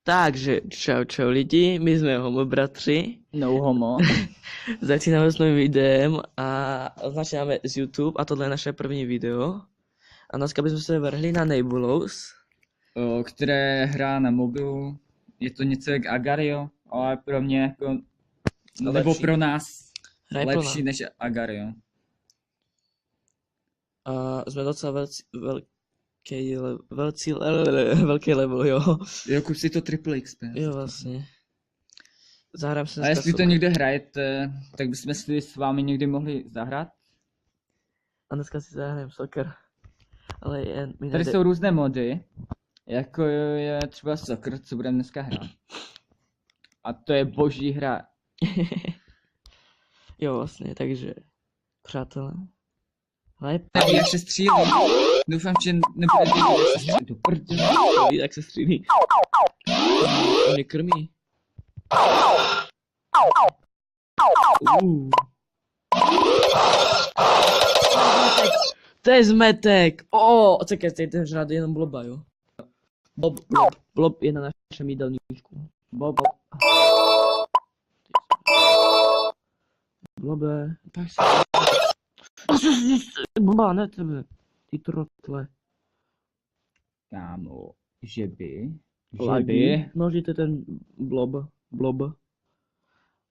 Takže čau lidi, my jsme homo bratři. No homo. Začínáme s novým videem a začínáme z YouTube a tohle je naše první video. A dneska bychom se vrhli na Nebulous. Které hrá na mobilu. Je to něco jak Agario, ale pro mě jako, nebo pro nás lepší než Agario. A jsme docela velký level, jo. Jako si to triple XP. Jo, vlastně. Zahrám se. A jestli to někde hrajete, tak bychom si s vámi někdy mohli zahrát. A dneska si zahrajeme soccer. Ale jen mi tady jsou různé mody. Jako je třeba soccer, co budeme dneska hrát. A to je boží hra. Jo, vlastně, takže přátelé. Neví, jak se střílí. Doufám, že nebude vědět, jak se střílí. Do prdele. Neví, jak se střílí. On mě krmí. To je zmetek. Čekaj, ten žrát jenom bloba, jo. Blob je na našem jídelníčku. Blobe, tak se. Bloba, ne tebe. Ty trotle. Kámo, že by. Množíte ten blob.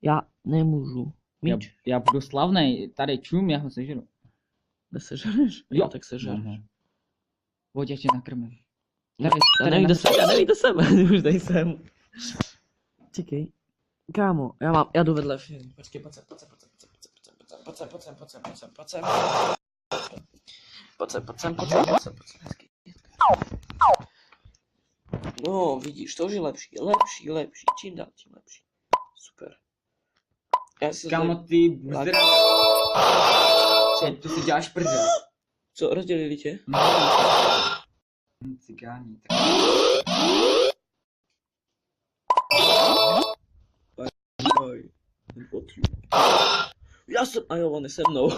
Já nemůžu. Míč. Já budu slavnej, tady čum, já ho sežeru. Nesežereš? Jo, tak sežereš. Pojď, já tě nakrmím. Já nevím, kde jsem, už tady jsem. Čekej. Kámo, já jdu vedle film. Počkej, pojď sem. No, vidíš, to už je lepší, čím dál tím lepší. Super. Kámo, ty buzdra. To si děláš prdel. Co, rozdělili tě? No. Cigáni. Já jsem, a jo, on je se mnou.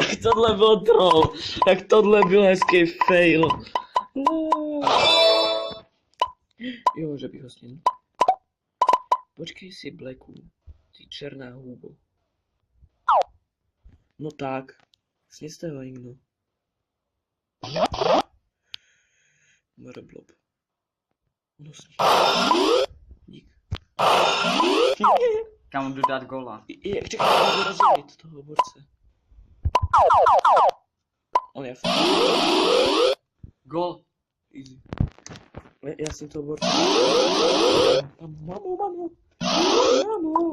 Jak tohle byl troll. Jak tohle byl hezký fail. Jo, že bych ho sněl. Počkej si, Blacku. Ty černá hůbo. No tak. Sněste ho někdo. Blob. No sní. Dík. Kam jdu dát gola? Čekaj, můžu rozdělit toho borce. On je fakt. Gol. Easy. Já jsem toho borce. Mamo,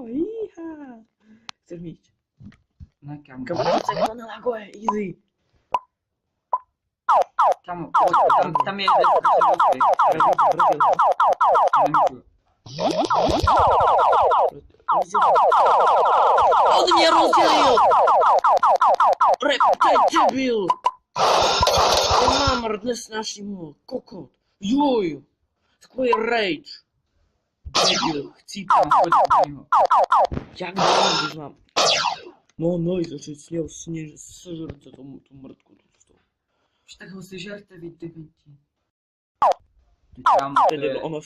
jíha. Chceš mít? Ne, kámo. Kámo, to nelaguje, easy. Kámo, tam je On mě rozdělil! Debil! Mám dnes naším kokot. Joj! Takový rage. Debil, chcípám. Jak dám, když mám? No, začít sněl, sežerte tu mrtku. Už tak ho sežerte, vy debenti. Ono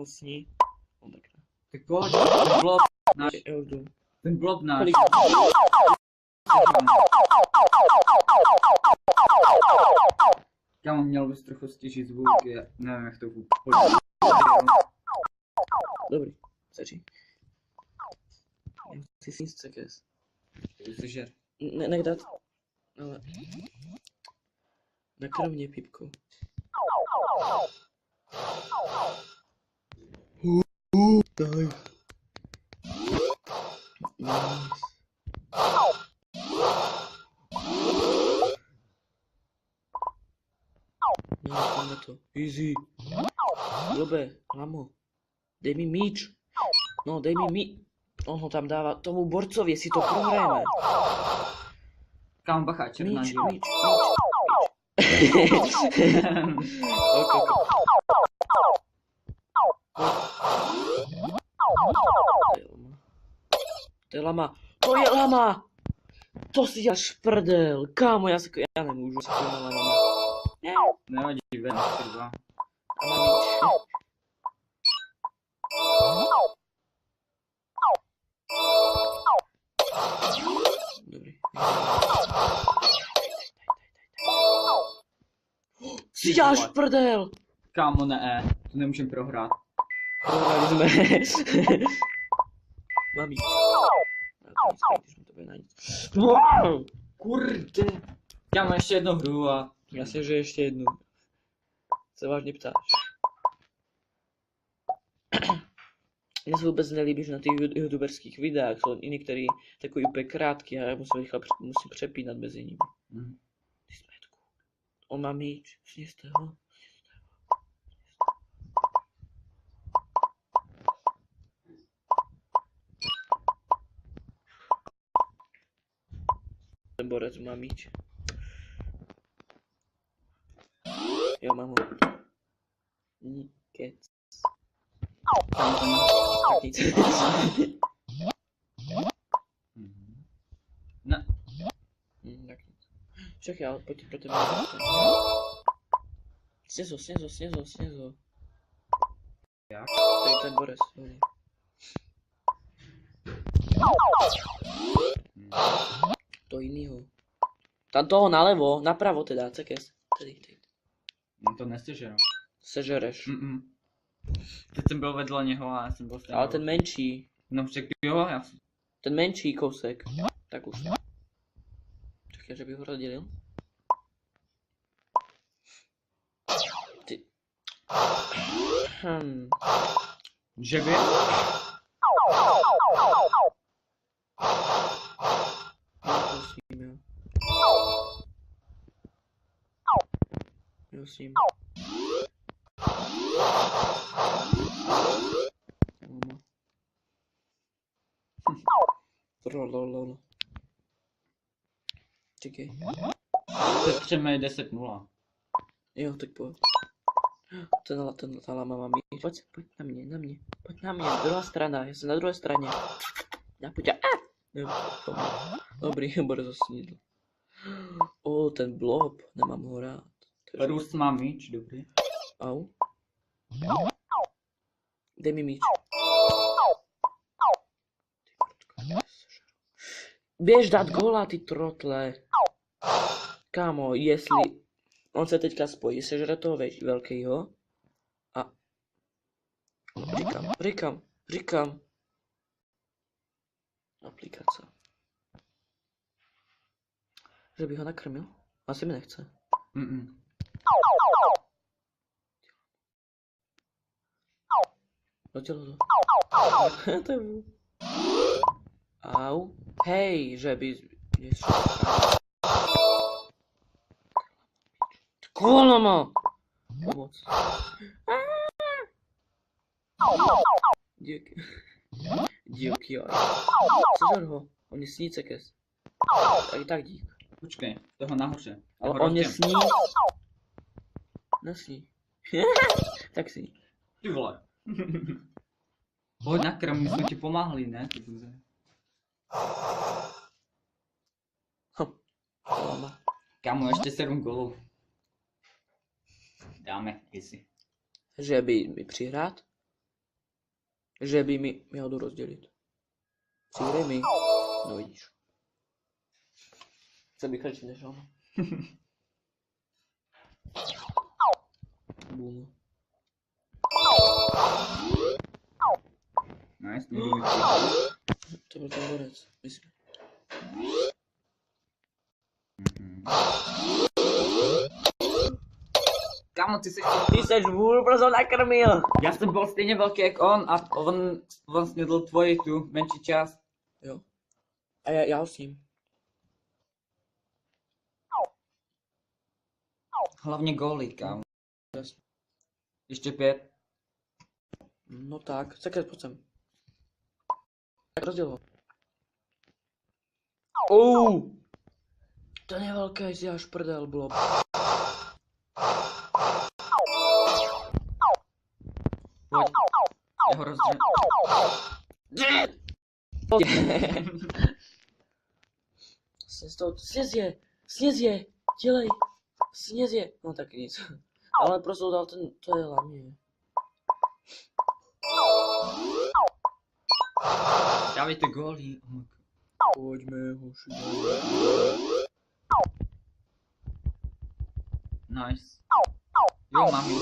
sní. On tak ne. Tak pojď, ten blob náš. Ten blob náš. Kámo, měl bys trochu stěžit zvuk, já nevím jak to vůbec. Dobrý, stačí. Ty si nic cekes. Sežer. Nech dát. Ale... Nakrm mě, pípko. Daj. Nice. No, to. Easy. Blobe, lamo. Dej mi míč. No, dej mi míč. On ho tam dává tomu borcovi, jestli to prohrajeme. Kámo, bacha, černá. Míč. To je lama. To je lama! To si děláš prdel. Kámo, já nemůžu se na lama. Nevadí, ven, 2. A mám míč. Si děláš prdel! Kámo, ne, to nemůžem prohrát. Prohrali jsme. Mami. Když mi to bude na nic. Wow! Kurde. Kámo, ještě jednu hru a... Jasně, že ještě jednu. Se vážně ptáš. Mně se vůbec nelíbí, že na těch youtuberských videách jsou i některé takový úplně krátké a já musím přepínat mezi nimi. Ty smetku. On má míč, sněste ho. Ten borec má míč. Jo, mám ho. Nikec. Tak nic. Ne. Tak nic. Však já, pojď pro tebe. Snězo. Jak? To je ten borec. To jinýho. Tam toho nalevo, napravo teda, cekes. Tady. No to nestežero. Sežereš. Teď jsem byl vedle něho a já jsem byl Ale ten menší. No však jo, já jsem... Ten menší kousek. Tak už. Čekaj, že bych ho rozdělil. Ty. Že by? Jo, s ním. Lol. Čekej. Teď chceme 10-0. Jo, tak pojď. Ta lama má míč. Pojď na mě. Pojď na mě, druhá strana, já jsem na druhé straně. Já pojď. Dobrý, bude zasnídl. Ten blob, nemám ho rád. Růst má míč, dobrý. Au. Dej mi míč. Běž dát góla, ty trotle. Kámo, jestli on se teďka spojí, sežere toho velkýho a říkám. Aplikace. Že bych ho nakrmil? Asi mi nechce. Oddělo to. Au. Hej, že by... Kolama! Pomoc. Díky. Sežer ho. On je sní, cekes. Tak dík. Počkej, toho nahoře. Ale on je sní. Nesní. Tak sní. Ty vole. Pojď na krm, my jsme ti pomáhli, ne? Kolama. Kámo, ještě 7 gólů. Dáme, easy. Že by mi přihrát? Že by mi měl jdu rozdělit. Přihraj mi. No vidíš. Jsem bych radši než ono. Boom. Nice, To byl ten borec, myslím. Kámo, ty jsi vůl, proto nakrmil. Já jsem byl stejně velký jak on a on snědl tvoji tu menší část. Jo. A já ho s ním. Hlavně góly, kámo. Jasně. Ještě 5. No tak, cekej, pojď sem. Tak rozděl ho. Ten je velký, si až prdel, blob. Pojď. Já ho rozdřel. Sněz je, dělej, sněz je. No tak nic. Ale prostě dal to je hlavně. Dávejte góly. Pojďme, hoši. Nice. Jo, mám ji.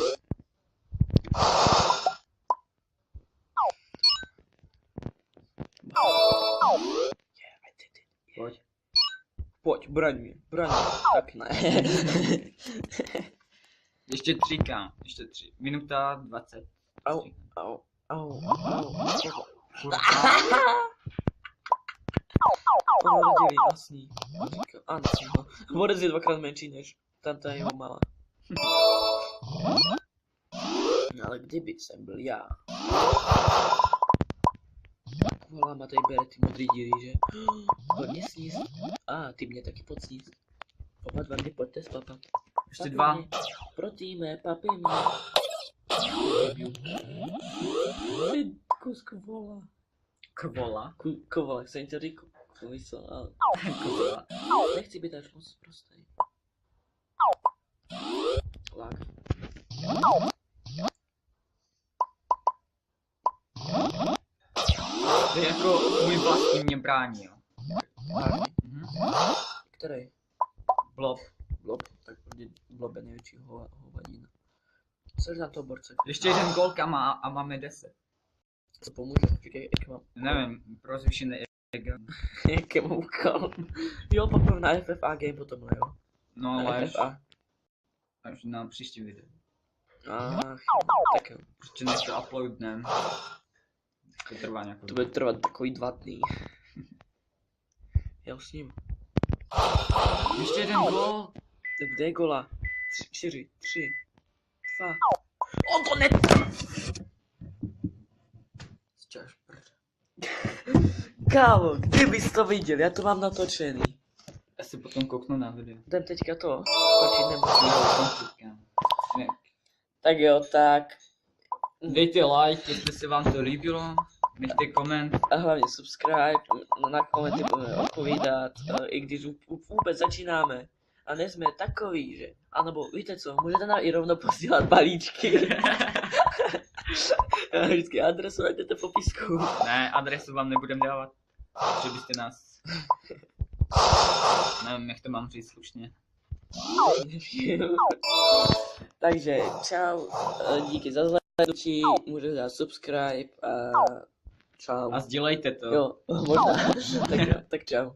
Pojď. Pojď, braň mě. Tak ne. Ještě 3, kam. Ještě 3. Minuta 20. Au. Porodili asní. Ano, Borec je 2krát menší než ta jeho malá. Ale kdyby jsem byl já. Volá ma tady bere ty modrý díry, že? Hodně sníst. Ty mě taky podsníst. Oba dva mě pojďte spapat. Ještě 2. Pro týme, papi mě. Ty kus kvola. Kvola? Kovala, jak jsem to říkal. Myslel, ale... Kvola. Nechci být až moc prostý. Lák. To je jako můj vlastní mě brání, jo. Který? Blob. Blob, tak Blob je největší hovadina. Což na toho borce? Ještě jeden gól a máme 10. Co pomůže? Říkej, jak mám. Nevím, pro zvýšené ego. Jaké mám úkol? Jo, poprvé na FFA game potom, jo. No ale až na příští video. Tak jo. Prostě než to uploadnem. To trvá nějakou. To bude trvat takový 2 dny. Já s ním. Ještě jeden gól. Tak kde je gola? 4, 3, 2. O, konec! Zčáš prd. Kámo, kdybys to viděl, já to mám natočený. Já si potom kouknu na video. Jdem teďka to, skočit nemusím. Ne. Tak jo, tak. Dejte like, jestli se vám to líbilo. Nechte koment. A hlavně subscribe, na komenty budeme odpovídat, i když vůbec začínáme. A nejsme takový, že... A nebo víte co, můžete nám i rovno posílat balíčky. Vždycky adresu najdete v popisku. Ne, adresu vám nebudem dávat. Že byste nás... Nevím, jak to mám říct slušně. Takže čau, díky za zhlédnutí, můžete dát subscribe a čau. A sdělejte to. Jo, možná. Tak čau.